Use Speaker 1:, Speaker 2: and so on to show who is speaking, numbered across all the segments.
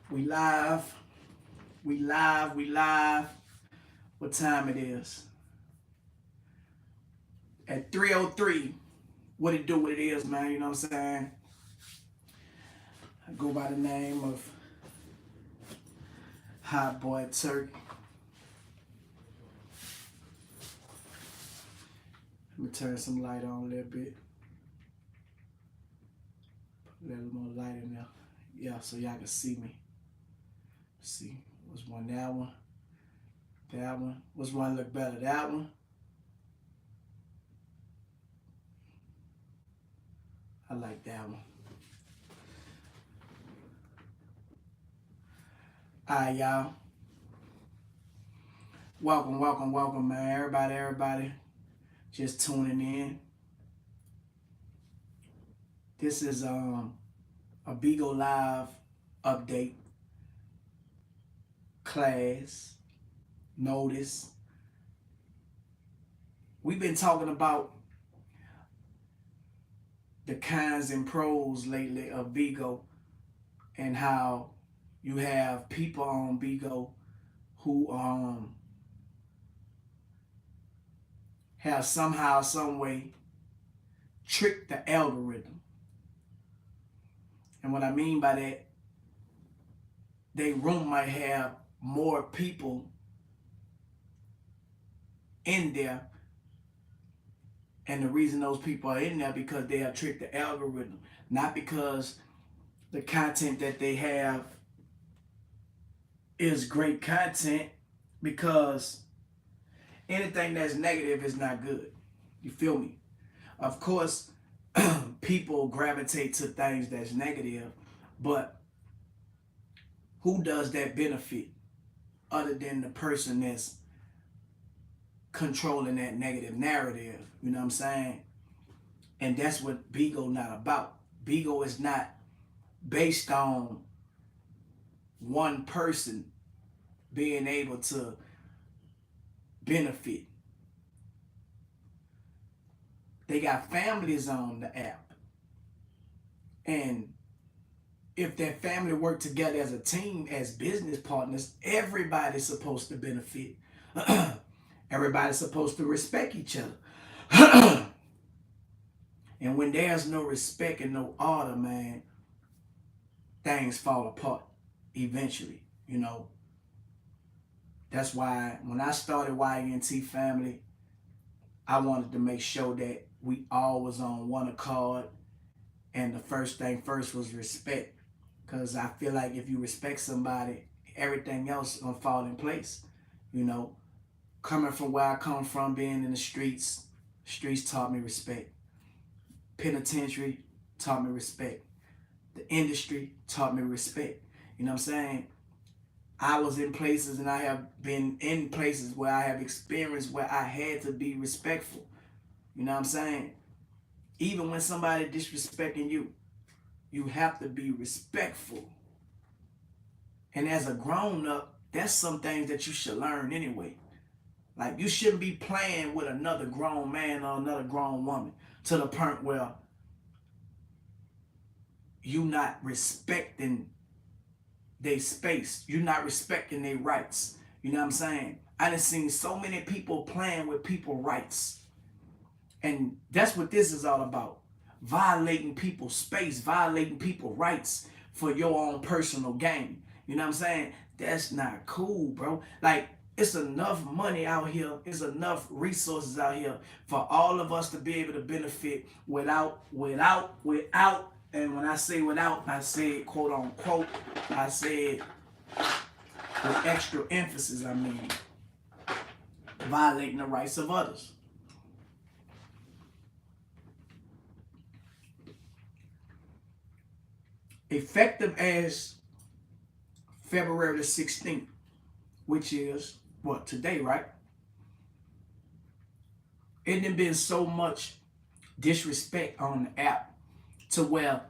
Speaker 1: We live. We live. We live. What time it is? At 3:03. What it do? What it is, man. You know what I'm saying? I go by the name of Hot Boy Turk. Let me turn some light on a little bit. Put a little more light in there. Yeah, so y'all can see me. See, what's one? That one. That one. Which one look better? That one. I like that one. All right, y'all. Welcome, welcome, welcome, man. Everybody. Just tuning in. This is a Bigo Live update class notice. We've been talking about the cons and pros lately of Bigo and how you have people on Bigo who have somehow, some way tricked the algorithm. And what I mean by that, they room might have more people in there, and the reason those people are in there because they have tricked the algorithm, not because the content that they have is great content, because anything that's negative is not good. You feel me? Of course, people gravitate to things that's negative, but who does that benefit other than the person that's controlling that negative narrative? You know what I'm saying? And that's what Bigo not about. Bigo is not based on one person being able to benefit. They got families on the app. And if that family work together as a team, as business partners, everybody's supposed to benefit. Everybody's supposed to respect each other. And when there's no respect and no order, man, things fall apart eventually, you know. That's why when I started YNT Family, I wanted to make sure that we all was on one accord. And the first thing first was respect. Because I feel like if you respect somebody, everything else gonna fall in place. You know, coming from where I come from, being in the streets taught me respect. Penitentiary taught me respect. The industry taught me respect. You know what I'm saying? I was in places and I have been in places where I have experienced where I had to be respectful. You know what I'm saying? Even when somebody disrespecting you, you have to be respectful. And as a grown up, that's some things that you should learn anyway. Like, you shouldn't be playing with another grown man or another grown woman to the point where you not respecting their space. You're not respecting their rights. You know what I'm saying? I done seen so many people playing with people's rights. And that's what this is all about. Violating people's space, violating people's rights for your own personal gain. You know what I'm saying? That's not cool, bro. Like, it's enough money out here, it's enough resources out here for all of us to be able to benefit without, and when I say without, I say quote unquote, I said with extra emphasis, I mean violating the rights of others. Effective as February the 16th, which is what, today, right? It done been so much disrespect on the app to where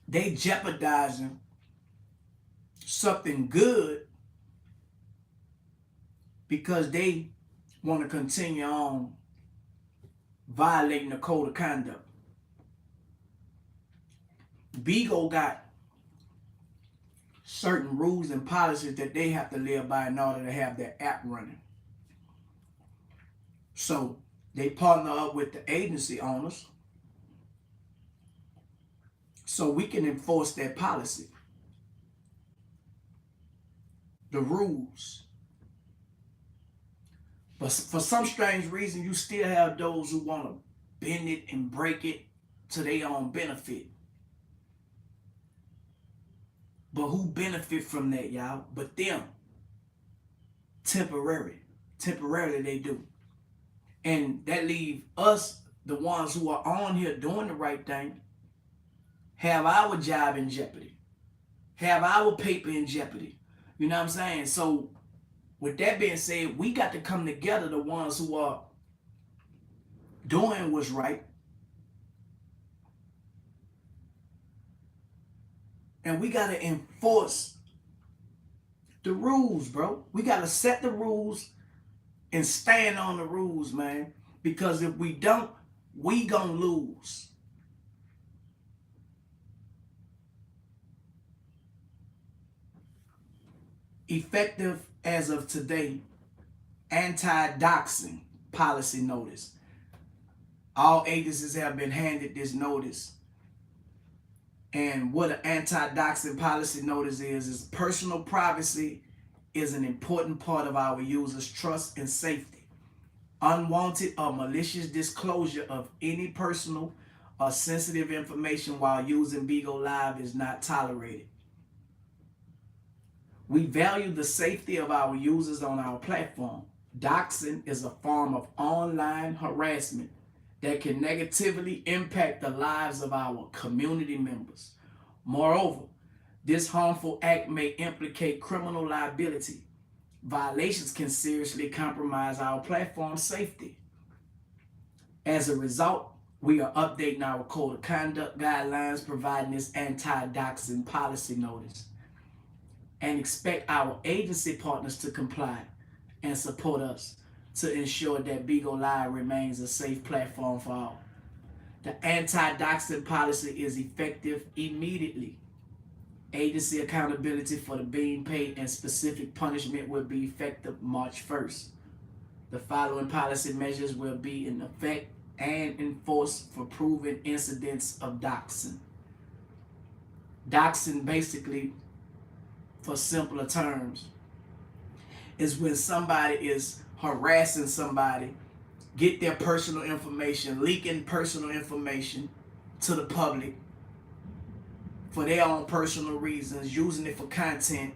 Speaker 1: they jeopardizing something good because they want to continue on violating the code of conduct. Bigo got certain rules and policies that they have to live by in order to have their app running. So they partner up with the agency owners so we can enforce that policy, the rules. But for some strange reason, you still have those who want to bend it and break it to their own benefit. But who benefit from that, y'all? But them. Temporary. Temporarily they do. And that leave us, the ones who are on here doing the right thing, have our job in jeopardy. Have our paper in jeopardy. You know what I'm saying? So with that being said, we got to come together, the ones who are doing what's right. And we got to enforce the rules, bro. We got to set the rules and stand on the rules, man. Because if we don't, we gonna lose. Effective as of today, anti-doxxing policy notice. All agencies have been handed this notice. And what an anti-doxxing policy notice is personal privacy is an important part of our users' trust and safety. Unwanted or malicious disclosure of any personal or sensitive information while using Bigo Live is not tolerated. We value the safety of our users on our platform. Doxing is a form of online harassment that can negatively impact the lives of our community members. Moreover, this harmful act may implicate criminal liability. Violations can seriously compromise our platform's safety. As a result, we are updating our code of conduct guidelines, providing this anti-doxing policy notice, and expect our agency partners to comply and support us to ensure that Bigo Live remains a safe platform for all. The anti-doxing policy is effective immediately. Agency accountability for the being paid and specific punishment will be effective March 1st. The following policy measures will be in effect and enforced for proven incidents of doxing. Doxing, basically, for simpler terms, is when somebody is harassing somebody, get their personal information, leaking personal information to the public for their own personal reasons, using it for content,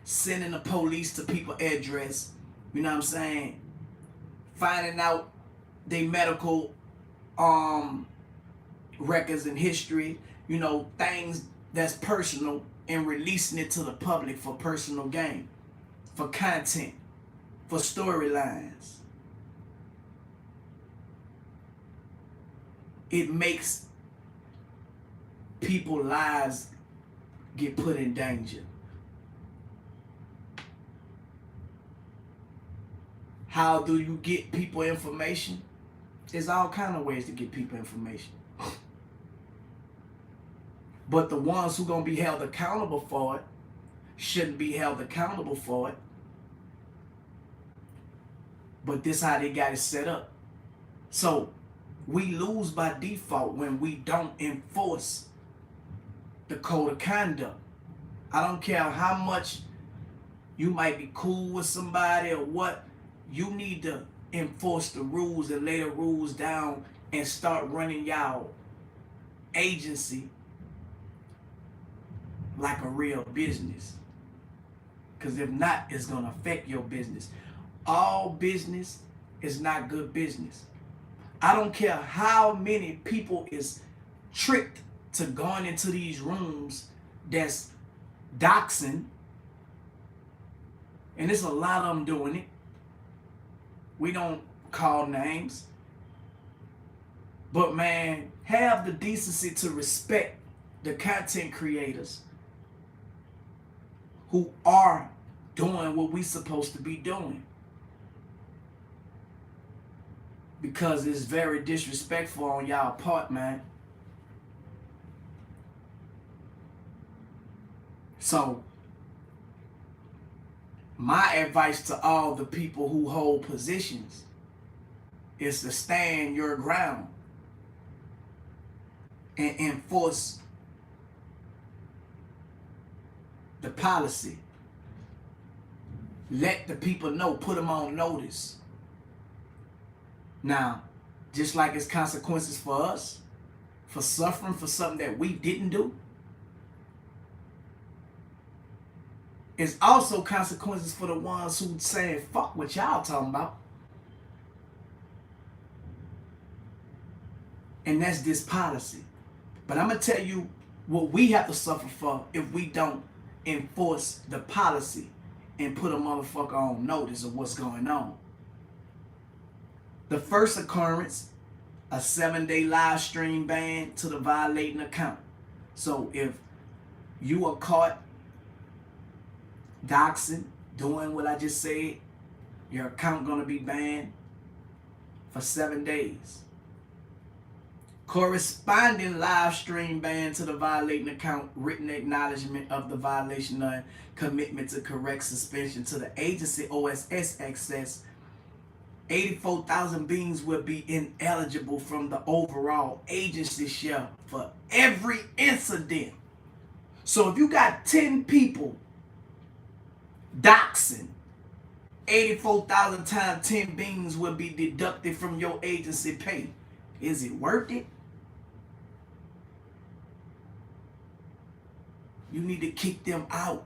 Speaker 1: sending the police to people's address, you know what I'm saying, finding out their medical records and history, you know, things that's personal, and releasing it to the public for personal gain, for content, for storylines. It makes people's lives get put in danger. How do you get people information? There's all kind of ways to get people information. But the ones who gonna be held accountable for it shouldn't be held accountable for it. But this how they got it set up. So we lose by default when we don't enforce the code of conduct. I don't care how much you might be cool with somebody or what, you need to enforce the rules and lay the rules down and start running y'all agency like a real business. Because if not, it's going to affect your business. All business is not good business. I don't care how many people is tricked to going into these rooms that's doxing. And there's a lot of them doing it. We don't call names. But man, have the decency to respect the content creators who are doing what we supposed to be doing. Because it's very disrespectful on y'all part, man. So My advice to all the people who hold positions is to stand your ground and enforce the policy. Let the people know, put them on notice. Now, just like it's consequences for us, for suffering for something that we didn't do, it's also consequences for the ones who saying, fuck what y'all talking about. And that's this policy. But I'm going to tell you what we have to suffer for if we don't enforce the policy and put a motherfucker on notice of what's going on. The first occurrence, a 7-day live stream ban to the violating account. So if you are caught doxing, doing what I just said, your account gonna be banned for 7 days. Corresponding live stream ban to the violating account, written acknowledgement of the violation and commitment to correct suspension to the agency OSS access. 84,000 beings will be ineligible from the overall agency share for every incident. So if you got 10 people doxing, 84,000 times 10 beings will be deducted from your agency pay. Is it worth it? You need to kick them out.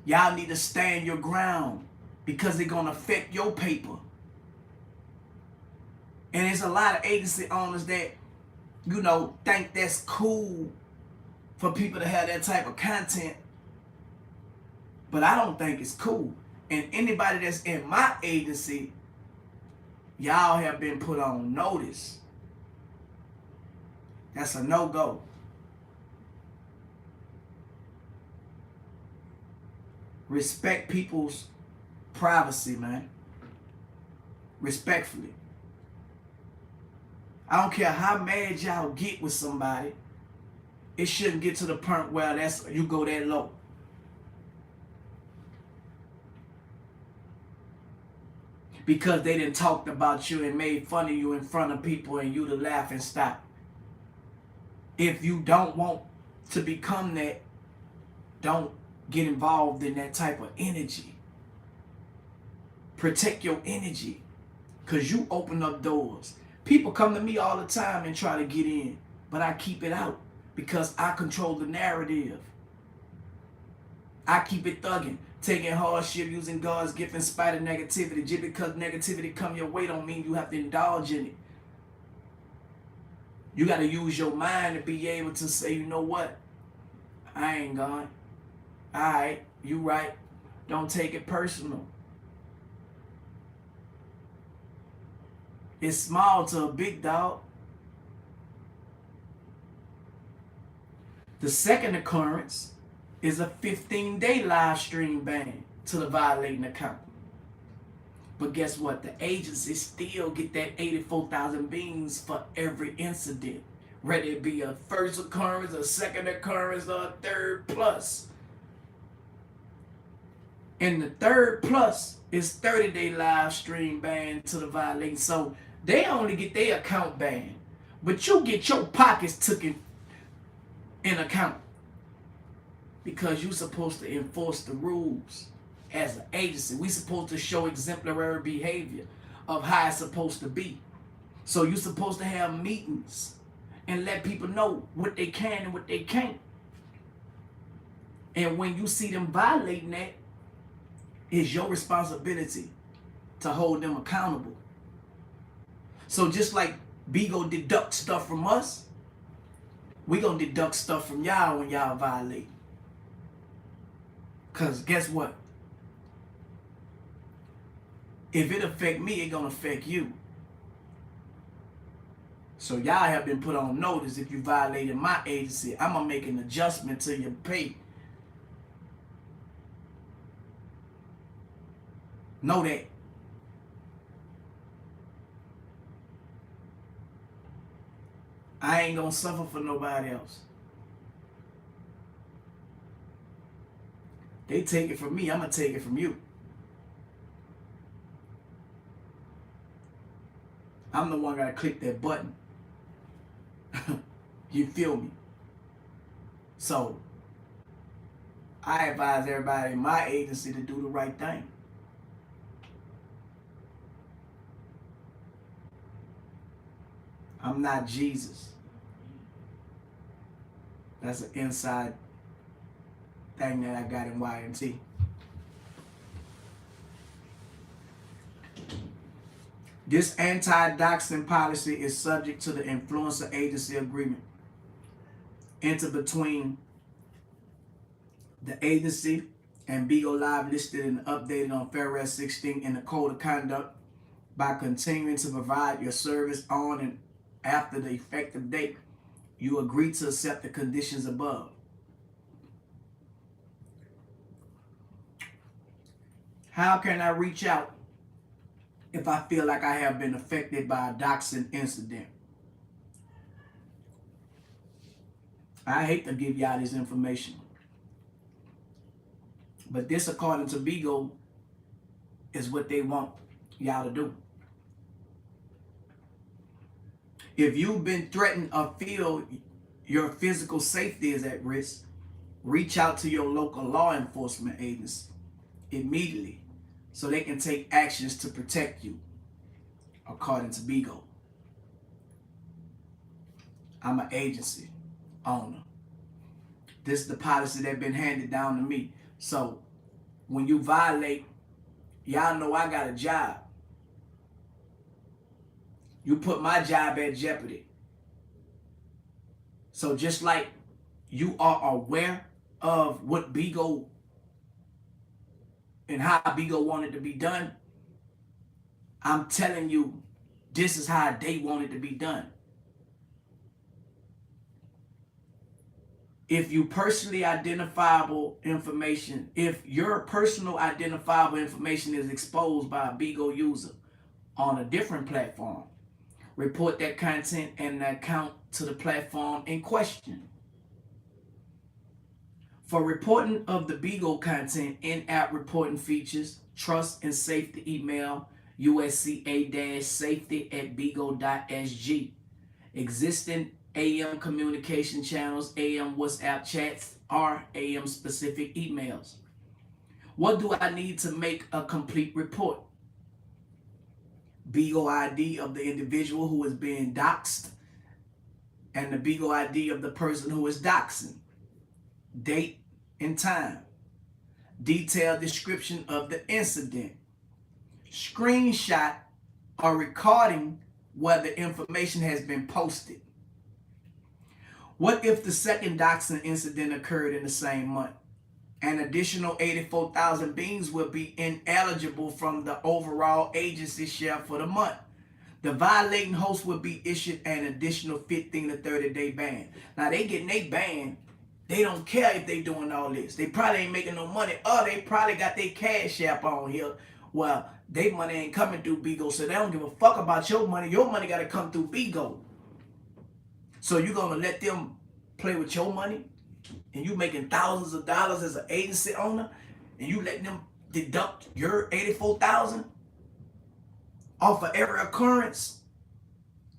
Speaker 1: Y'all need to stand your ground because they're going to affect your paper. And there's a lot of agency owners that, you know, think that's cool for people to have that type of content. But I don't think it's cool. And anybody that's in my agency, y'all have been put on notice. That's a no-go. Respect people's privacy, man. Respectfully. I don't care how mad y'all get with somebody. It shouldn't get to the point where you go that low. Because they done talked about you and made fun of you in front of people and you to laugh and stop. If you don't want to become that, don't get involved in that type of energy. Protect your energy. Because you open up doors. People come to me all the time and try to get in. But I keep it out. Because I control the narrative. I keep it thugging. Taking hardship, using God's gift in spite of negativity. Just because negativity come your way don't mean you have to indulge in it. You got to use your mind to be able to say, you know what? I ain't gone. Alright, you right. Don't take it personal. It's small to a big dog. The second occurrence is a 15-day live stream ban to the violating account. But guess what? The agency still get that 84,000 beans for every incident. Whether it be a first occurrence, a second occurrence, or a third plus. And the third plus is 30-day live stream ban to the violating. So they only get their account banned. But you get your pockets taken in account. Because you're supposed to enforce the rules as an agency. We're supposed to show exemplary behavior of how it's supposed to be. So you're supposed to have meetings and let people know what they can and what they can't. And when you see them violating that, it's your responsibility to hold them accountable. So just like Bigo deduct stuff from us, we gonna deduct stuff from y'all when y'all violate. Because guess what? If it affect me, it gonna affect you. So y'all have been put on notice. If you violated my agency, I'm gonna make an adjustment to your pay. Know that. I ain't gonna suffer for nobody else. They take it from me, I'm going to take it from you. I'm the one got to click that button. You feel me? So, I advise everybody in my agency to do the right thing. I'm not Jesus. That's an inside thing that I got in Y&T. This anti-doxxing policy is subject to the influencer agency agreement entered between the agency and Bigo Live, listed and updated on February 16 in the Code of Conduct. By continuing to provide your service on and after the effective date, you agree to accept the conditions above. How can I reach out if I feel like I have been affected by a doxing incident? I hate to give y'all this information, but this, according to Bigo, is what they want y'all to do. If you've been threatened or feel your physical safety is at risk, reach out to your local law enforcement agency immediately so they can take actions to protect you, according to Bigo. I'm an agency owner. This is the policy that's been handed down to me. So when you violate, y'all know I got a job. You put my job at jeopardy. So just like you are aware of what Bigo and how Bigo wanted to be done, I'm telling you, this is how they want it to be done. If you personally identifiable information, if your personal identifiable information is exposed by a Bigo user on a different platform, report that content and the account to the platform in question. For reporting of the Bigo content, in-app reporting features, trust and safety email, usca-safety@bigo.sg. Existing AM communication channels, AM WhatsApp chats, or AM specific emails. What do I need to make a complete report? Bigo ID of the individual who is being doxxed and the Bigo ID of the person who is doxxing. Date and time. Detailed description of the incident. Screenshot or recording where the information has been posted. What if the second doxing incident occurred in the same month? An additional 84,000 beans will be ineligible from the overall agency share for the month. The violating host will be issued an additional 15 to 30-day ban. Now they getting they ban. They don't care if they doing all this. They probably ain't making no money. Or they probably got their cash app on here. Well, their money ain't coming through Bigo, so they don't give a fuck about your money. Your money got to come through Bigo. So you going to let them play with your money? And you making thousands of dollars as an agency owner, and you letting them deduct your 84,000 off of every occurrence?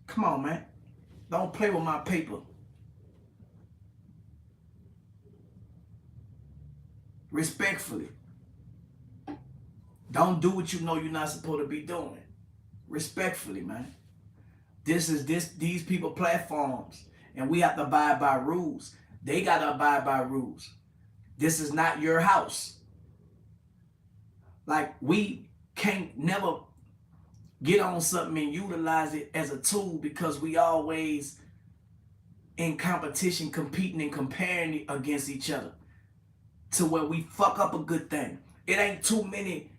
Speaker 1: Come on, man. Don't play with my paper. Respectfully. Don't do what you know you're not supposed to be doing. Respectfully, man. These people platforms, and we have to abide by rules. They got to abide by rules. This is not your house. Like, we can't never get on something and utilize it as a tool because we always in competition, competing and comparing against each other to where we fuck up a good thing. It ain't too many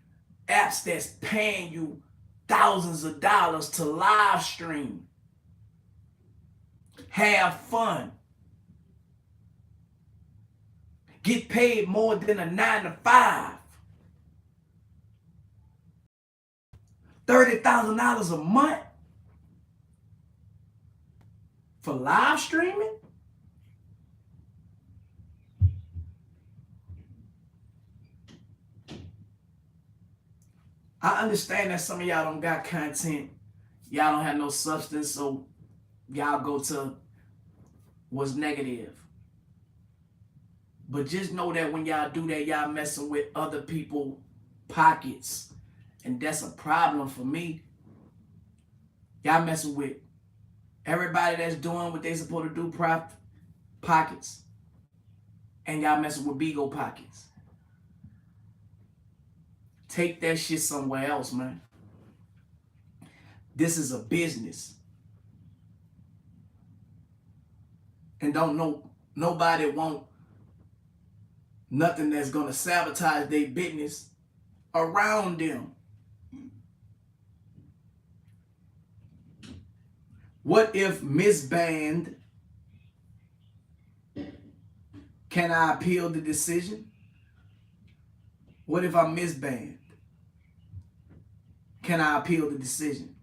Speaker 1: apps that's paying you thousands of dollars to live stream, have fun, get paid more than a 9 to 5. $30,000 a month for live streaming? I understand that some of y'all don't got content. Y'all don't have no substance, so y'all go to what's negative. But just know that when y'all do that, y'all messing with other people's pockets. And that's a problem for me. Y'all messing with everybody that's doing what they supposed to do, pockets. And y'all messing with Bigo pockets. Take that shit somewhere else, man. This is a business. And don't know nobody want nothing that's gonna sabotage their business around them. What if misbanned? Can I appeal the decision? What if I'm misbanned? Can I appeal the decision?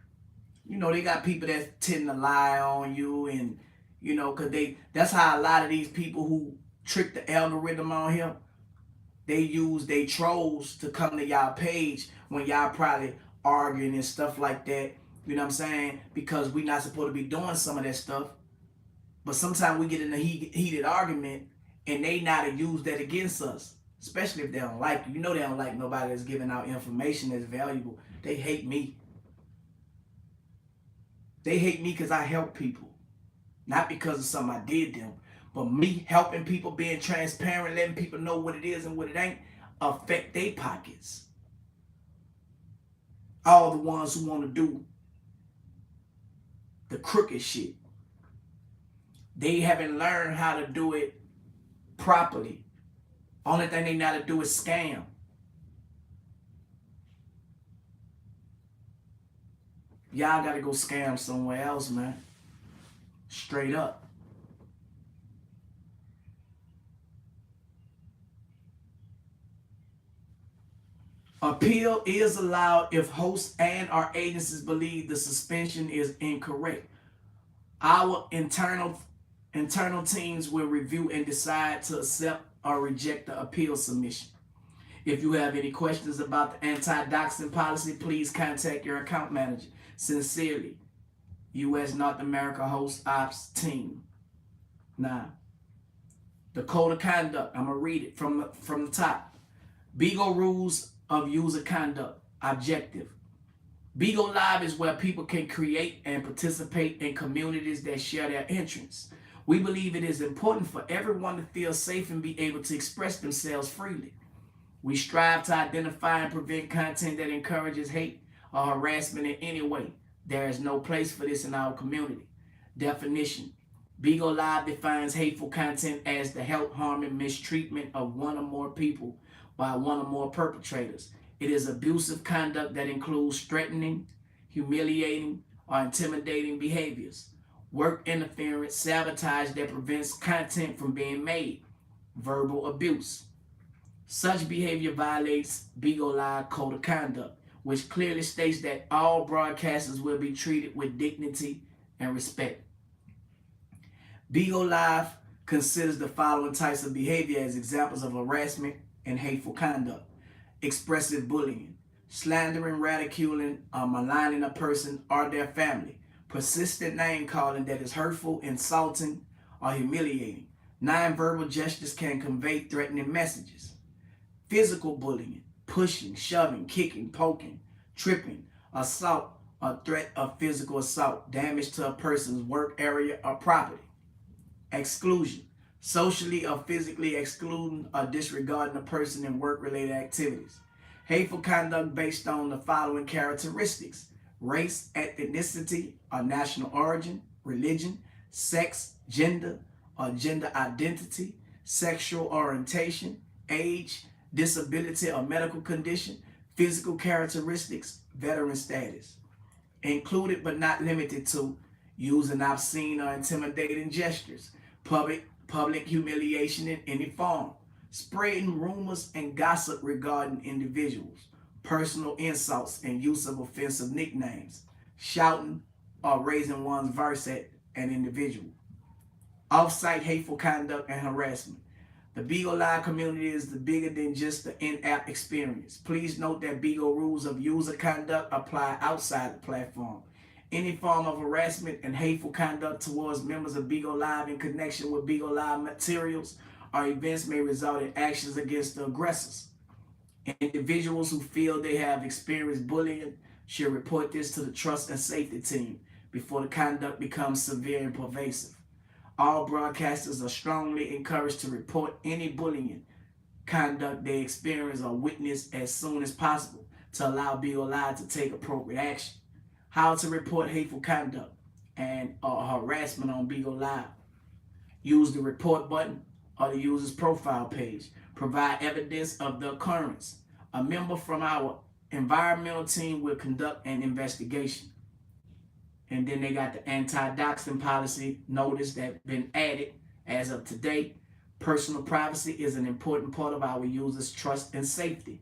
Speaker 1: You know, they got people that tend to lie on you, and you know, cause that's how a lot of these people who trick the algorithm on here, they use they trolls to come to y'all page when y'all probably arguing and stuff like that. You know what I'm saying? Because we not supposed to be doing some of that stuff. But sometimes we get in a heated argument and they not to use that against us. Especially if they don't like you. You know they don't like nobody that's giving out information that's valuable. They hate me. They hate me because I help people. Not because of something I did them. But me helping people, being transparent, letting people know what it is and what it ain't, affect their pockets. All the ones who want to do the crooked shit. They haven't learned how to do it properly. Only thing they know how to do is scam. Y'all gotta go scam somewhere else, man. Straight up. Appeal is allowed if hosts and our agencies believe the suspension is incorrect. Our internal teams will review and decide to accept or reject the appeal submission. If you have any questions about the anti-doxxing policy, please contact your account manager. Sincerely, U.S. North America Host Ops Team. Now, the code of conduct, I'm going to read it from the top. Bigo rules of user conduct. Objective. Bigo Live is where people can create and participate in communities that share their interests. We believe it is important for everyone to feel safe and be able to express themselves freely. We strive to identify and prevent content that encourages hate or harassment in any way. There is no place for this in our community. Definition. Bigo Live defines hateful content as the help, harm, and mistreatment of one or more people by one or more perpetrators. It is abusive conduct that includes threatening, humiliating, or intimidating behaviors, work interference, sabotage that prevents content from being made, verbal abuse. Such behavior violates Bigo Live Code of Conduct, which clearly states that all broadcasters will be treated with dignity and respect. Bigo Live considers the following types of behavior as examples of harassment and hateful conduct. Expressive bullying, slandering, ridiculing, or maligning a person or their family. Persistent name calling that is hurtful, insulting, or humiliating. Nonverbal gestures can convey threatening messages. Physical bullying, pushing, shoving, kicking, poking, tripping, assault, or threat of physical assault, damage to a person's work area or property. Exclusion, socially or physically excluding or disregarding a person in work-related activities. Hateful conduct based on the following characteristics: race, ethnicity, or national origin, religion, sex, gender, or gender identity, sexual orientation, age, disability or medical condition, physical characteristics, veteran status. Included but not limited to using obscene or intimidating gestures, public humiliation in any form, spreading rumors and gossip regarding individuals, personal insults and use of offensive nicknames, shouting or raising one's voice at an individual. Off-site hateful conduct and harassment. The Bigo Live community is bigger than just the in-app experience. Please note that Bigo rules of user conduct apply outside the platform. Any form of harassment and hateful conduct towards members of Bigo Live in connection with Bigo Live materials or events may result in actions against the aggressors. Individuals who feel they have experienced bullying should report this to the trust and safety team before the conduct becomes severe and pervasive. All broadcasters are strongly encouraged to report any bullying conduct they experience or witness as soon as possible to allow Bigo Live to take appropriate action. How to report hateful conduct and harassment on Bigo Live. Use the report button or the user's profile page. Provide evidence of the occurrence. A member from our environmental team will conduct an investigation. And then they got the anti-doxxing policy notice that's been added as of today. Personal privacy is an important part of our users' trust and safety.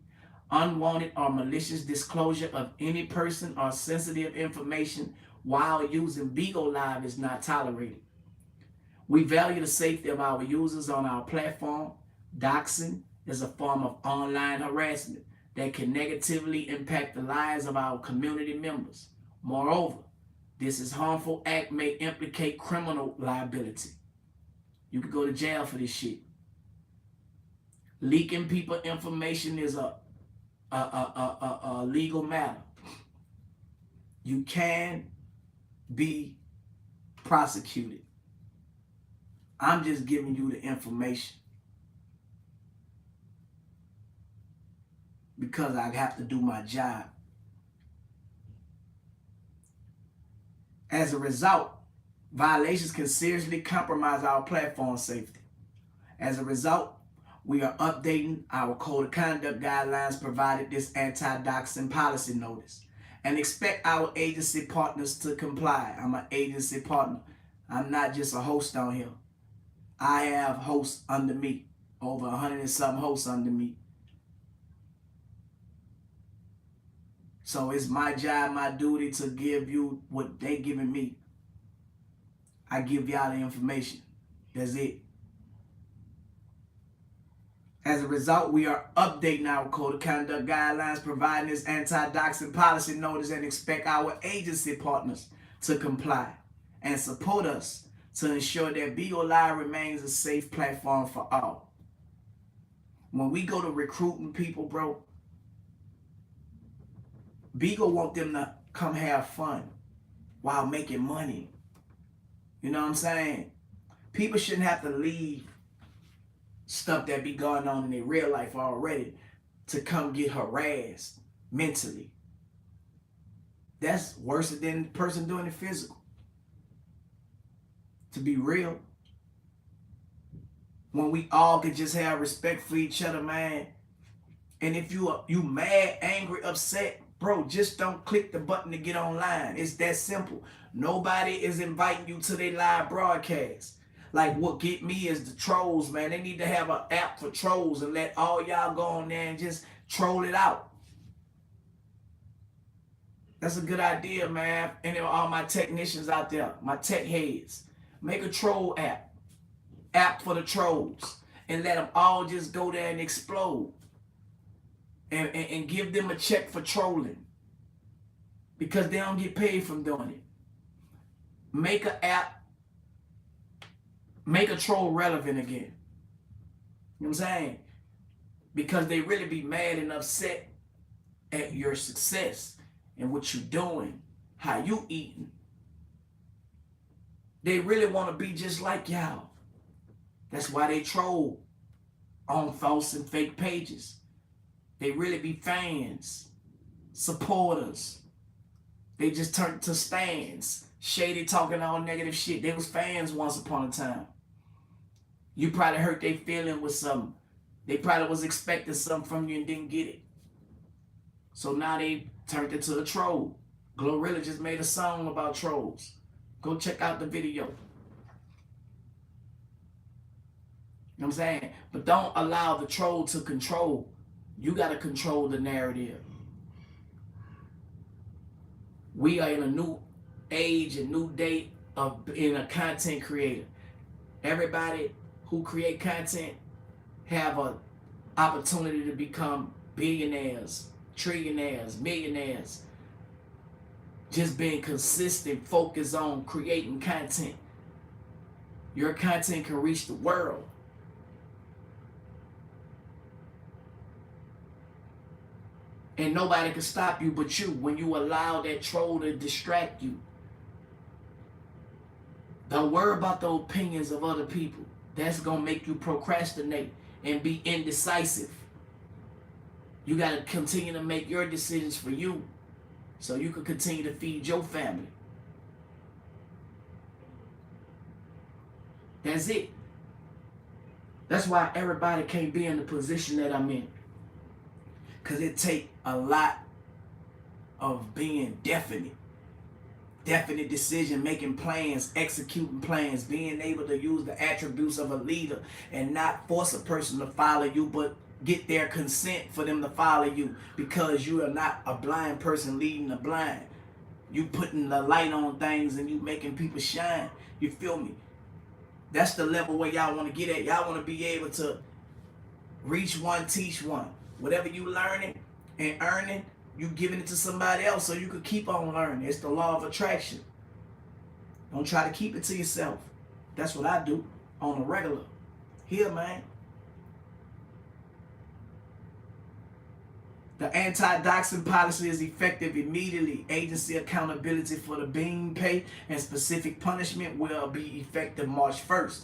Speaker 1: Unwanted or malicious disclosure of any person or sensitive information while using Bigo Live is not tolerated. We value the safety of our users on our platform. Doxing is a form of online harassment that can negatively impact the lives of our community members. Moreover, this harmful act may implicate criminal liability. You could go to jail for this shit. Leaking people information is a legal matter. You can be prosecuted. I'm just giving you the information because I have to do my job. As a result, violations can seriously compromise our platform safety. As a result, we are updating our code of conduct guidelines provided this anti-doxing policy notice and expect our agency partners to comply. I'm an agency partner. I'm not just a host on here. I have hosts under me, over 100 and some hosts under me. So it's my job, my duty to give you what they giving me. I give y'all the information. That's it. As a result, we are updating our code of conduct guidelines, providing this anti-doxing policy notice, and expect our agency partners to comply and support us to ensure that Bigo Live remains a safe platform for all. When we go to recruiting people, bro, Bigo want them to come have fun while making money. You know what I'm saying? People shouldn't have to leave stuff that be going on in their real life already to come get harassed mentally. That's worse than the person doing the physical. To be real. When we all could just have respect for each other, man. And if you mad, angry, upset, bro, just don't click the button to get online. It's that simple. Nobody is inviting you to their live broadcast. Like what get me is the trolls, man. They need to have an app for trolls and let all y'all go on there and just troll it out. That's a good idea, man. And all my technicians out there, my tech heads, make a troll app for the trolls, and let them all just go there and explode. And give them a check for trolling because they don't get paid from doing it. Make an app, make a troll relevant again. You know what I'm saying? Because they really be mad and upset at your success and what you doing, how you eating. They really want to be just like y'all. That's why they troll on false and fake pages. They really be fans, supporters. They just turned to stands, shady talking all negative shit. They was fans once upon a time. You probably hurt their feeling with something. They probably was expecting something from you and didn't get it. So now they turned into a troll. Glorilla just made a song about trolls. Go check out the video. You know what I'm saying? But don't allow the troll to control. You got to control the narrative. We are in a new age, a new day of being a content creator. Everybody who create content, have a opportunity to become billionaires, trillionaires, millionaires. Just being consistent, focused on creating content. Your content can reach the world. And nobody can stop you but you when you allow that troll to distract you. Don't worry about the opinions of other people. That's going to make you procrastinate and be indecisive. You got to continue to make your decisions for you so you can continue to feed your family. That's it. That's why everybody can't be in the position that I'm in. Because it takes a lot of being definite decision, making plans, executing plans, being able to use the attributes of a leader and not force a person to follow you, but get their consent for them to follow you, because you are not a blind person leading the blind. You putting the light on things and you making people shine. You feel me? That's the level where y'all want to get at. Y'all want to be able to reach one, teach one. Whatever you learning and earning, you giving it to somebody else so you could keep on learning. It's the law of attraction. Don't try to keep it to yourself. That's what I do on a regular. Here, man. The anti-doxxing policy is effective immediately. Agency accountability for the being pay and specific punishment will be effective March 1st.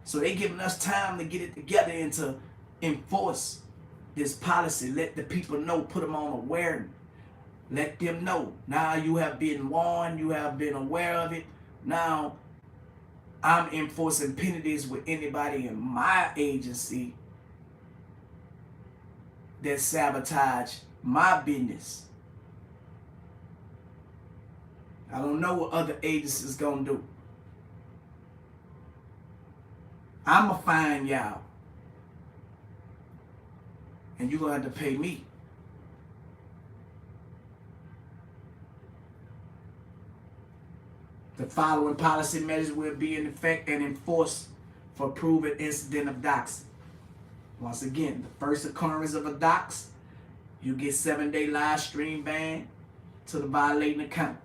Speaker 1: So they giving us time to get it together and to enforce this policy. Let the people know, put them on awareness. Let them know. Now you have been warned, you have been aware of it. Now I'm enforcing penalties with anybody in my agency that sabotage my business. I don't know what other agencies gonna do. I'ma find y'all. And you're gonna have to pay me. The following policy measures will be in effect and enforced for proven incident of doxing. Once again, the first occurrence of a dox, you get 7-day live stream ban to the violating account.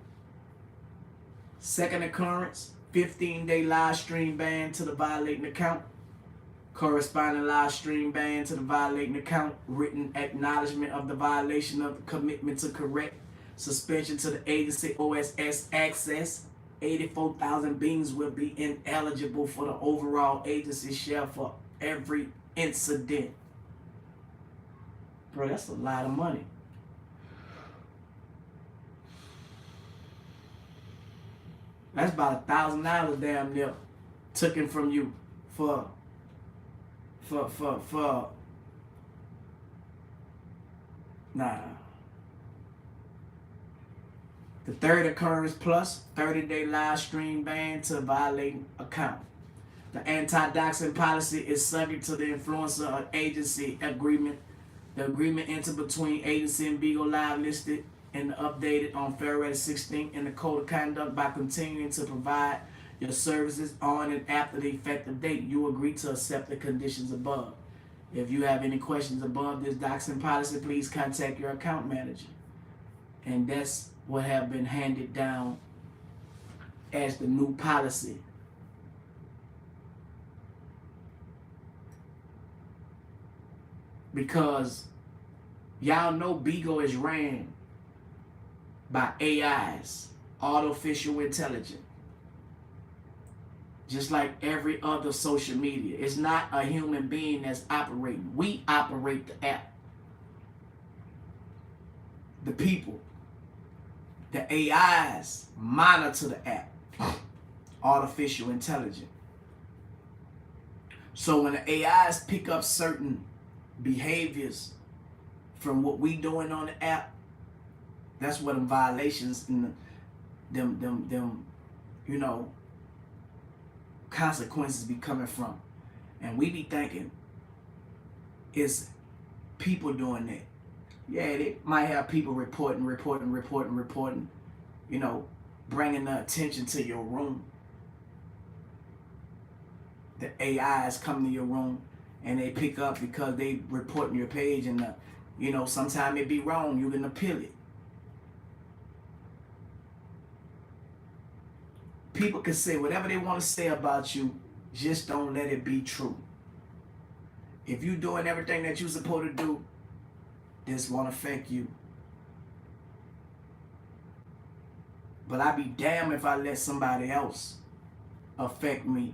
Speaker 1: Second occurrence, 15-day live stream ban to the violating account. Corresponding live stream ban to the violating account. Written acknowledgement of the violation of the commitment to correct. Suspension to the agency OSS access. 84,000 beings will be ineligible for the overall agency share for every incident. Bro, that's a lot of money. That's about $1,000 damn near taken from you for nah. The third occurrence plus 30-day live stream ban to violating account. The anti-doxxing policy is subject to the influencer or agency agreement. The agreement entered between agency and Bigo Live listed and updated on February 16th in the Code of Conduct. By continuing to provide your services on and after the effective date, you agree to accept the conditions above. If you have any questions above this doxing policy, please contact your account manager. And that's what have been handed down as the new policy. Because y'all know Bigo is ran by AIs, artificial intelligence. Just like every other social media. It's not a human being that's operating. We operate the app. The people. The AIs monitor the app. Artificial intelligence. So when the AIs pick up certain behaviors from what we doing on the app, that's where the violations and them you know, consequences be coming from. And we be thinking it's people doing that. Yeah, they might have people reporting, you know, bringing the attention to your room. The AI is coming to your room and they pick up because they reporting your page, and you know, sometimes it be wrong. You can appeal it. People can say whatever they want to say about you, just don't let it be true. If you're doing everything that you're supposed to do, this won't affect you. But I be damned if I let somebody else affect me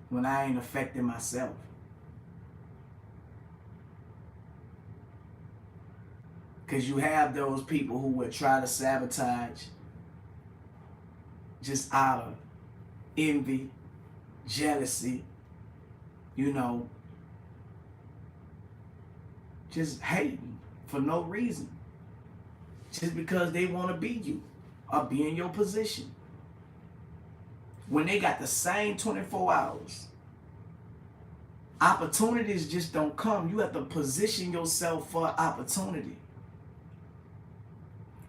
Speaker 1: when I ain't affecting myself. Because you have those people who would try to sabotage just out of envy, jealousy, you know, just hating for no reason. Just because they want to be you or be in your position. When they got the same 24 hours, opportunities just don't come. You have to position yourself for opportunity.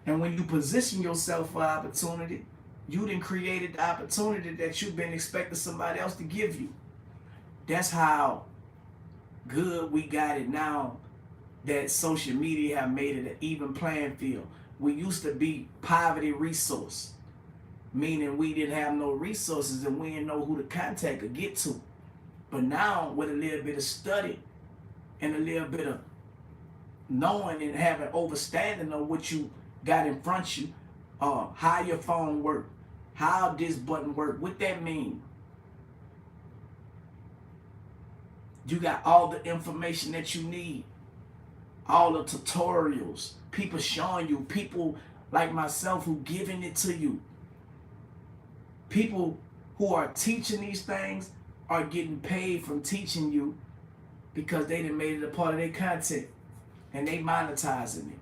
Speaker 1: And when you position yourself for opportunity, you done created the opportunity that you've been expecting somebody else to give you. That's how good we got it now that social media have made it an even playing field. We used to be poverty resource, meaning we didn't have no resources and we didn't know who to contact or get to. But now with a little bit of study and a little bit of knowing and having understanding of what you got in front of you, how your phone work, how this button work, what that mean. You got all the information that you need, all the tutorials, people showing you, people like myself who giving it to you. People who are teaching these things are getting paid from teaching you because they done made it a part of their content and they monetizing it.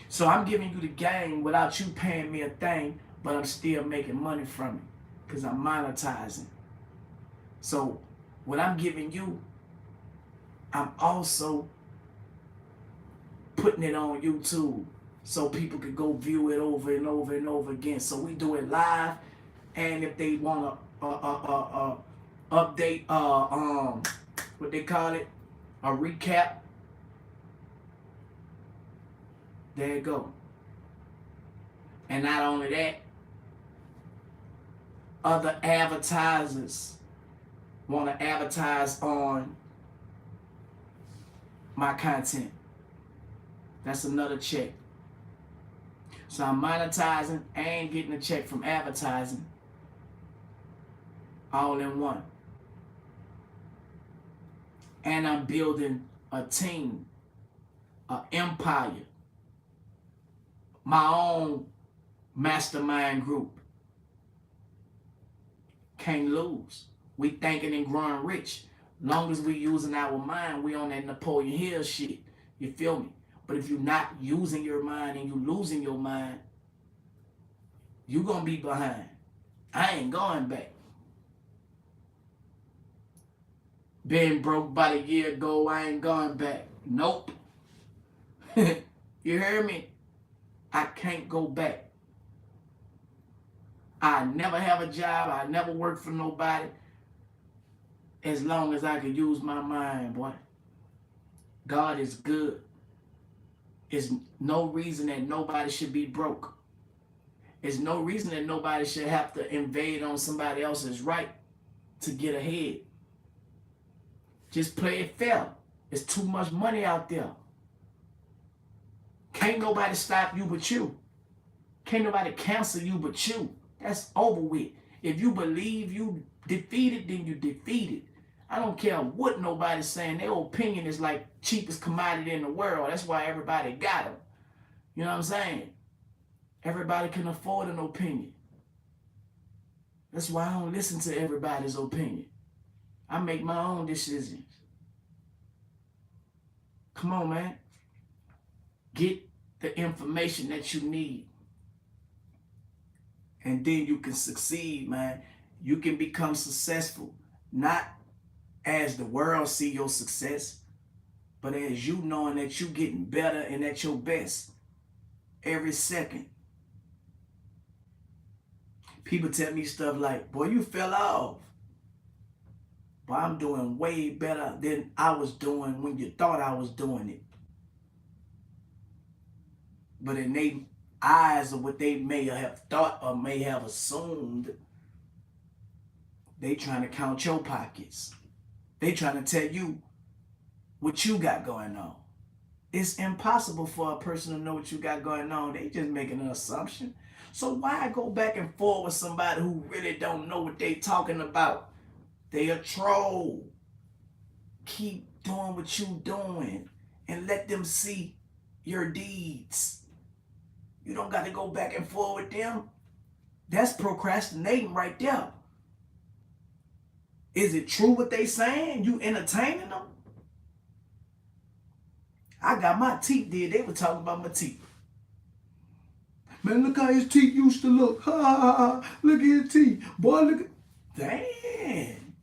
Speaker 1: So I'm giving you the game without you paying me a thing, but I'm still making money from it because I'm monetizing. So what I'm giving you, I'm also putting it on YouTube so people can go view it over and over and over again. So we do it live, and if they want to update, what they call it, a recap, there you go. And not only that, other advertisers want to advertise on my content. That's another check. So I'm monetizing and getting a check from advertising all in one. And I'm building a team, an empire, my own mastermind group. Can't lose. We thinking and growing rich. Long as we using our mind, we on that Napoleon Hill shit. You feel me? But if you're not using your mind and you losing your mind, you gonna be behind. I ain't going back. Being broke about a year ago, I ain't going back. Nope. You hear me? I can't go back. I never have a job. I never work for nobody. As long as I can use my mind, boy. God is good. There's no reason that nobody should be broke. There's no reason that nobody should have to invade on somebody else's right to get ahead. Just play it fair. There's too much money out there. Can't nobody stop you but you. Can't nobody cancel you but you. That's over with. If you believe you defeated, then you defeated. I don't care what nobody's saying. Their opinion is like cheapest commodity in the world. That's why everybody got them. You know what I'm saying? Everybody can afford an opinion. That's why I don't listen to everybody's opinion. I make my own decisions. Come on, man. Get the information that you need. And then you can succeed, man. You can become successful. Not as the world see your success, but as you knowing that you getting better and at your best every second. People tell me stuff like, boy, you fell off. but I'm doing way better than I was doing when you thought I was doing it. But in their eyes of what they may have thought or may have assumed, they trying to count your pockets. They trying to tell you what you got going on. It's impossible for a person to know what you got going on. They just making an assumption. So why go back and forth with somebody who really don't know what they talking about? They a troll. Keep doing what you doing and let them see your deeds. You don't got to go back and forth with them. That's procrastinating right there. Is it true what they saying? You entertaining them? I got my teeth did. They were talking about my teeth. Man, look how his teeth used to look. Ha ha ha. Look at his teeth. Boy, look at... Damn.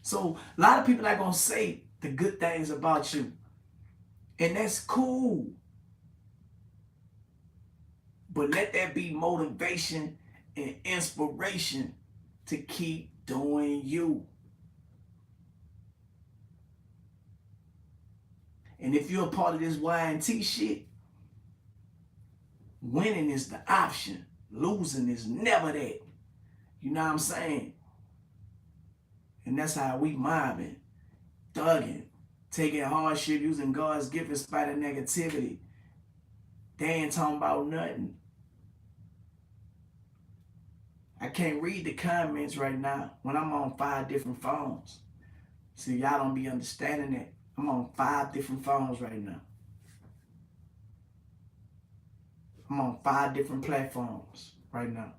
Speaker 1: So a lot of people are going to say the good things about you. And that's cool. But let that be motivation and inspiration to keep doing you. And if you're a part of this Y&T shit, winning is the option. Losing is never that. You know what I'm saying? And that's how we mobbing, thugging, taking hardship, using God's gift in spite of negativity. They ain't talking about nothing. I can't read the comments right now when I'm on 5 different phones. See, y'all don't be understanding that. I'm on 5 different phones right now. I'm on 5 different platforms right now.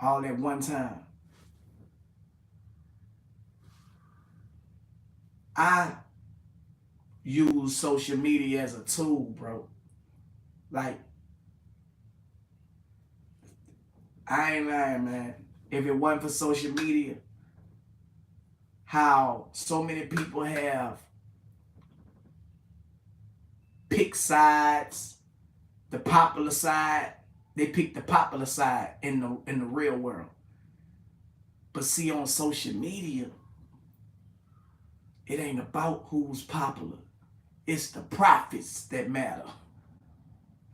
Speaker 1: All at one time. I use social media as a tool, bro. Like, I ain't lying, man. If it wasn't for social media, how so many people have picked sides, the popular side, they pick the popular side in the real world. But see, on social media, it ain't about who's popular. It's the profits that matter.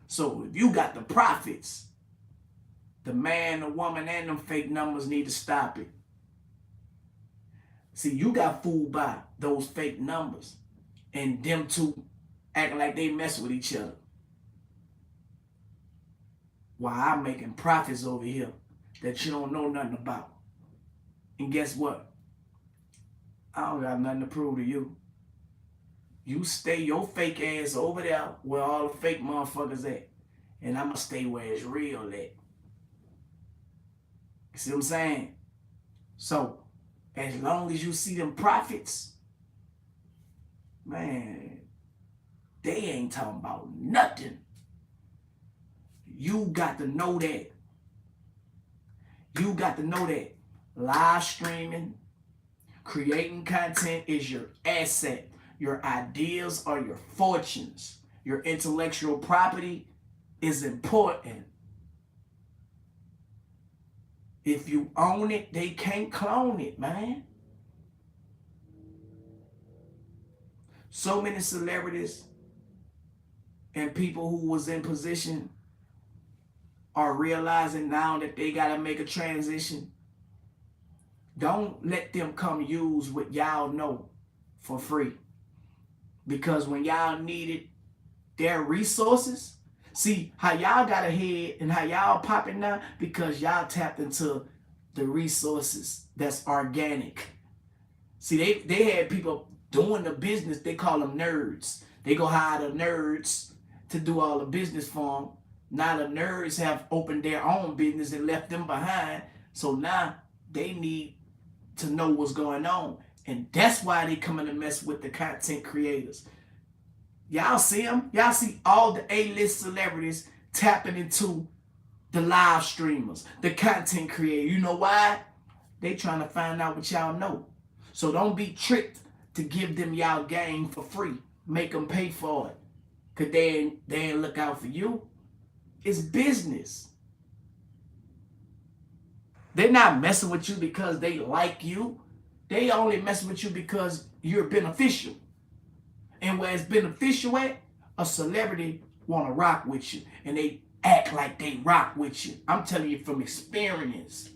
Speaker 1: So if you got the profits, the man, the woman, and them fake numbers need to stop it. See, you got fooled by those fake numbers and them two acting like they mess with each other. While I'm making profits over here that you don't know nothing about. And guess what? I don't got nothing to prove to you. You stay your fake ass over there where all the fake motherfuckers at. And I'ma stay where it's real at. You see what I'm saying? So, as long as you see them profits, man, they ain't talking about nothing. You got to know that. You got to know that live streaming, creating content is your asset. Your ideas are your fortunes. Your intellectual property is important. If you own it, they can't clone it, man. So many celebrities and people who was in position are realizing now that they got to make a transition. Don't let them come use what y'all know for free. Because when y'all needed their resources, see how y'all got ahead and how y'all popping now? Because y'all tapped into the resources that's organic. See, they had people doing the business, they call them nerds. They go hire the nerds to do all the business for them. Now the nerds have opened their own business and left them behind. So now they need to know what's going on. And that's why they coming to mess with the content creators. Y'all see them? Y'all see all the A-list celebrities tapping into the live streamers, the content creator. You know why? They trying to find out what y'all know. So don't be tricked to give them y'all game for free. Make them pay for it. Because they ain't look out for you. It's business. They're not messing with you because they like you. They only messing with you because you're beneficial. And where it's beneficial at, a celebrity want to rock with you. And they act like they rock with you. I'm telling you from experience.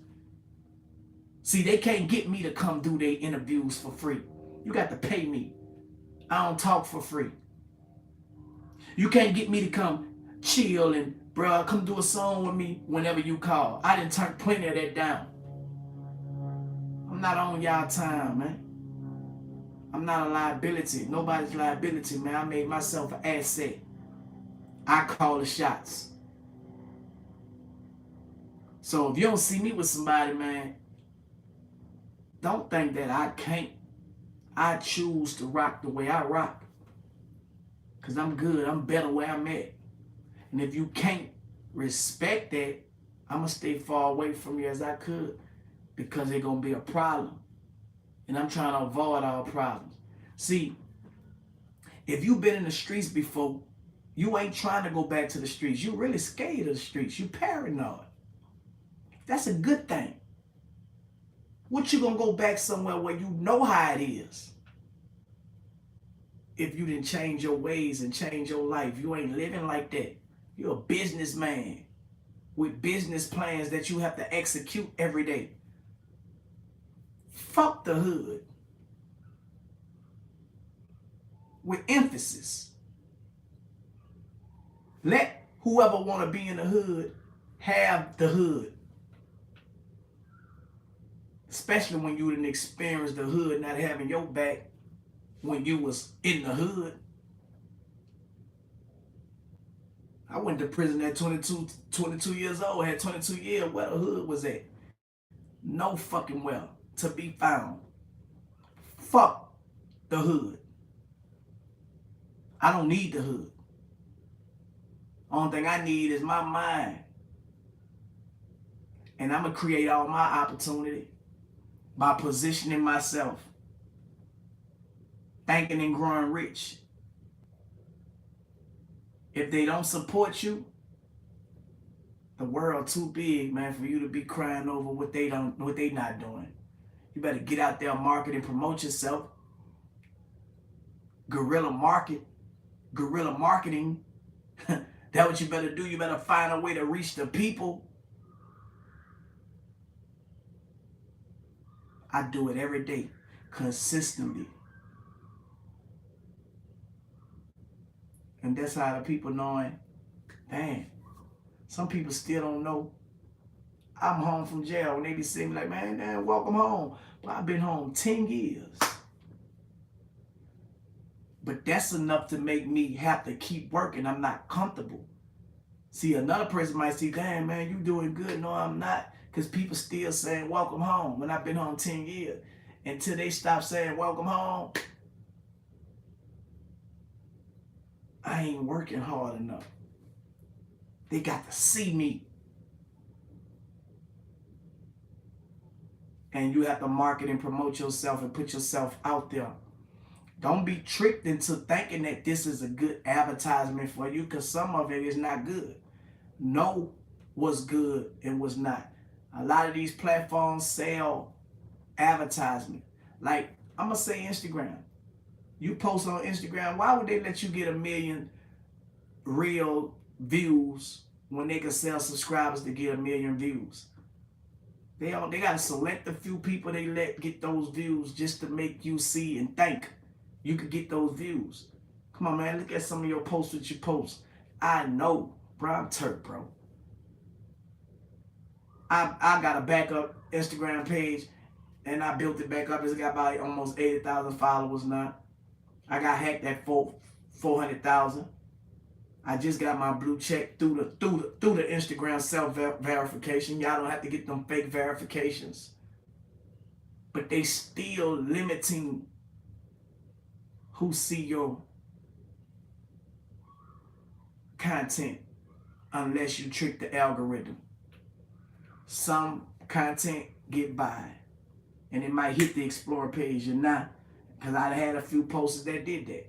Speaker 1: See, they can't get me to come do their interviews for free. You got to pay me. I don't talk for free. You can't get me to come chill and, bruh, come do a song with me whenever you call. I done turned plenty of that down. I'm not on y'all time, man. I'm not a liability. Nobody's liability, man. I made myself an asset. I call the shots. So if you don't see me with somebody, man, don't think that I can't. I choose to rock the way I rock. Because I'm good. I'm better where I'm at. And if you can't respect that, I'm going to stay far away from you as I could. Because it's going to be a problem. And I'm trying to avoid all problems. See, if you've been in the streets before, you ain't trying to go back to the streets. You really scared of the streets. You paranoid. That's a good thing. What you gonna go back somewhere where you know how it is? If you didn't change your ways and change your life, you ain't living like that. You're a businessman with business plans that you have to execute every day. Fuck the hood. With emphasis. Let whoever want to be in the hood have the hood. Especially when you didn't experience the hood not having your back when you was in the hood. I went to prison at 22 years old, had 22 years where the hood was at. No fucking well to be found. Fuck the hood. I don't need the hood. Only thing I need is my mind. And I'm going to create all my opportunity by positioning myself, thinking and growing rich. If they don't support you, the world too big, man, for you to be crying over what they not doing. You better get out there, market and promote yourself. Guerrilla marketing. That's what you better do. You better find a way to reach the people. I do it every day, consistently. And that's how the people knowing, dang, some people still don't know I'm home from jail. When they be saying like, man, welcome home. But I've been home 10 years. But that's enough to make me have to keep working. I'm not comfortable. See, another person might say, damn, man, you doing good. No, I'm not. Because people still saying, welcome home, when I've been home 10 years. Until they stop saying, welcome home, I ain't working hard enough. They got to see me. And you have to market and promote yourself and put yourself out there. Don't be tricked into thinking that this is a good advertisement for you, because some of it is not good. Know what's good and what's not. A lot of these platforms sell advertisement. Like, I'm going to say Instagram. You post on Instagram, why would they let you get 1 million real views when they can sell subscribers to get 1 million views? They got to select a few people they let get those views just to make you see and think you could get those views. Come on, man, look at some of your posts that you post. I know, bro, I'm Turk, bro. I got a backup Instagram page, and I built it back up. It's got about almost 80,000 followers now. I got hacked at 400,000. I just got my blue check through the Instagram self-verification. Y'all don't have to get them fake verifications. But they still limiting who see your content unless you trick the algorithm. Some content get by, and it might hit the Explore page or not, because I had a few posters that did that.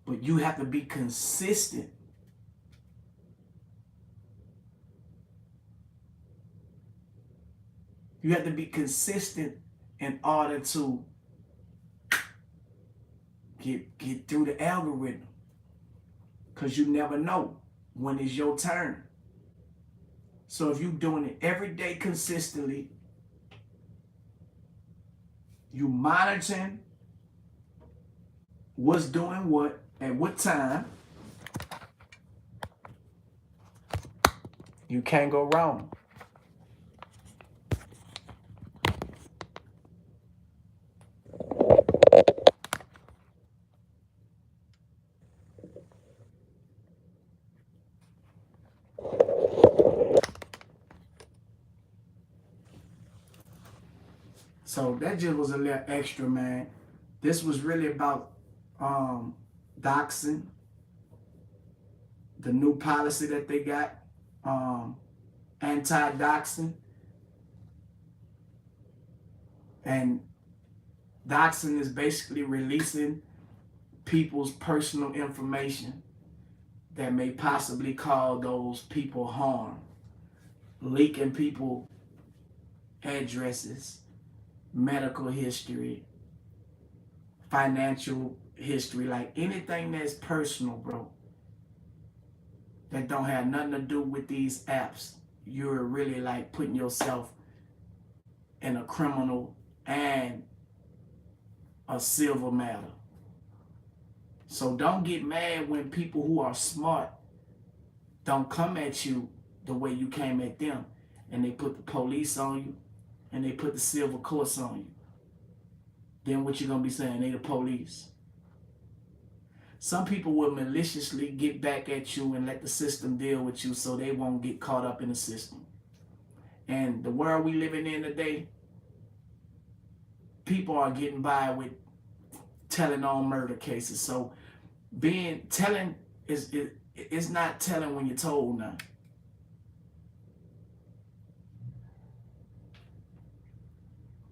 Speaker 1: But you have to be consistent. You have to be consistent in order to get through the algorithm. Because you never know when it's your turn. So if you're doing it every day consistently, you monitoring what's doing what at what time, you can't go wrong. So that just was a little extra, man. This was really about doxing, the new policy that they got, anti-doxxing. And doxing is basically releasing people's personal information that may possibly cause those people harm, leaking people addresses, medical history, financial history, like anything that's personal, bro, that don't have nothing to do with these apps. You're really like putting yourself in a criminal and a civil matter. So don't get mad when people who are smart don't come at you the way you came at them, and they put the police on you and they put the civil courts on you. Then what you gonna be saying? They the police. Some people will maliciously get back at you and let the system deal with you so they won't get caught up in the system. And the world we living in today, people are getting by with telling on murder cases. So telling is not telling when you're told now.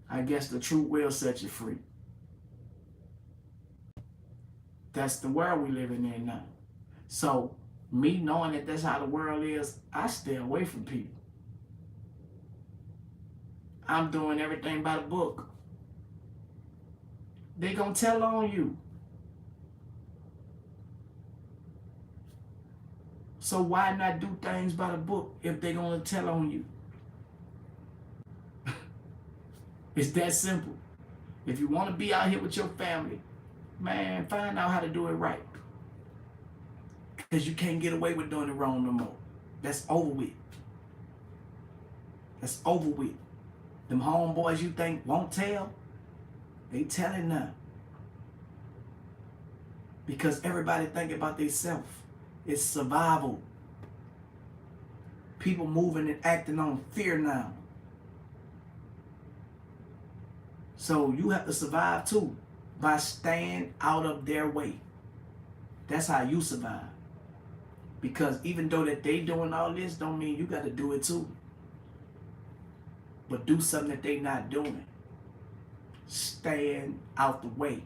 Speaker 1: I guess the truth will set you free. That's the world we living in now. So me knowing that that's how the world is, I stay away from people. I'm doing everything by the book. They gonna tell on you. So why not do things by the book if they gonna tell on you? It's that simple. If you want to be out here with your family, man, find out how to do it right. Because you can't get away with doing it wrong no more. That's over with. That's over with. Them homeboys you think won't tell, they telling now. Because everybody think about themselves. It's survival. People moving and acting on fear now. So you have to survive too by staying out of their way. That's how you survive. Because even though that they doing all this, don't mean you got to do it too. But do something that they not doing. Staying out the way.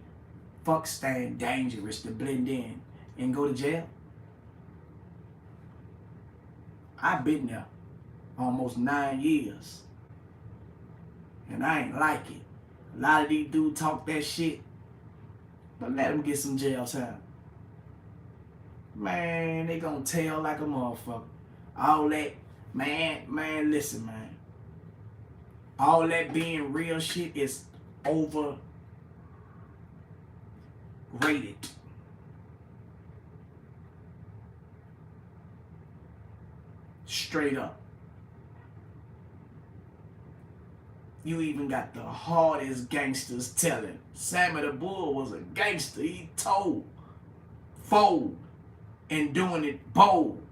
Speaker 1: Fuck staying dangerous to blend in and go to jail. I've been there almost 9 years. And I ain't like it. A lot of these dudes talk that shit, but let them get some jail time. Man, they gonna tell like a motherfucker. All that, man, listen, man. All that being real shit is overrated. Straight up. You even got the hardest gangsters telling. Sammy the Bull was a gangster. He told, fold, and doing it bold.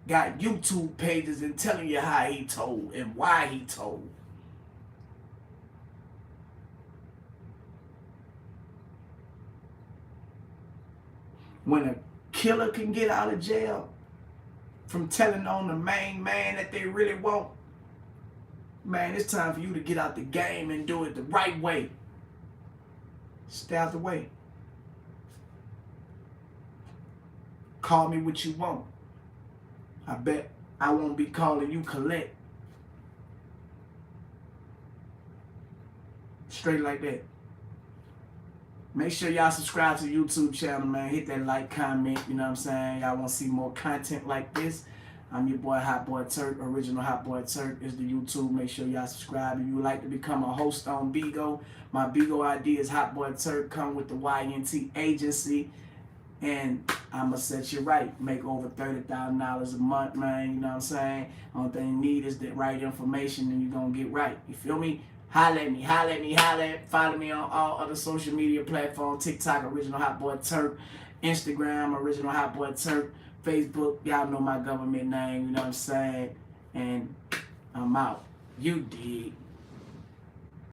Speaker 1: Got YouTube pages and telling you how he told and why he told. When a killer can get out of jail from telling on the main man that they really want, man, it's time for you to get out the game and do it the right way. Stay out the way. Call me what you want. I bet I won't be calling you collect. Straight like that. Make sure y'all subscribe to the YouTube channel, man. Hit that like, comment, you know what I'm saying? Y'all want to see more content like this. I'm your boy, Hot Boy Turk. Original Hot Boy Turk is the YouTube. Make sure y'all subscribe. If you would like to become a host on Bigo, my Bigo ID is Hot Boy Turk. Come with the YNT agency. And I'm going to set you right. Make over $30,000 a month, man. You know what I'm saying? Only thing you need is the right information and you're going to get right. You feel me? Holla at me, holla at me, holla at me. Follow me on all other social media platforms. TikTok, Original Hot Boy Turk. Instagram, Original Hot Boy Turk. Facebook, y'all know my government name, you know what I'm saying? And I'm out. You dig.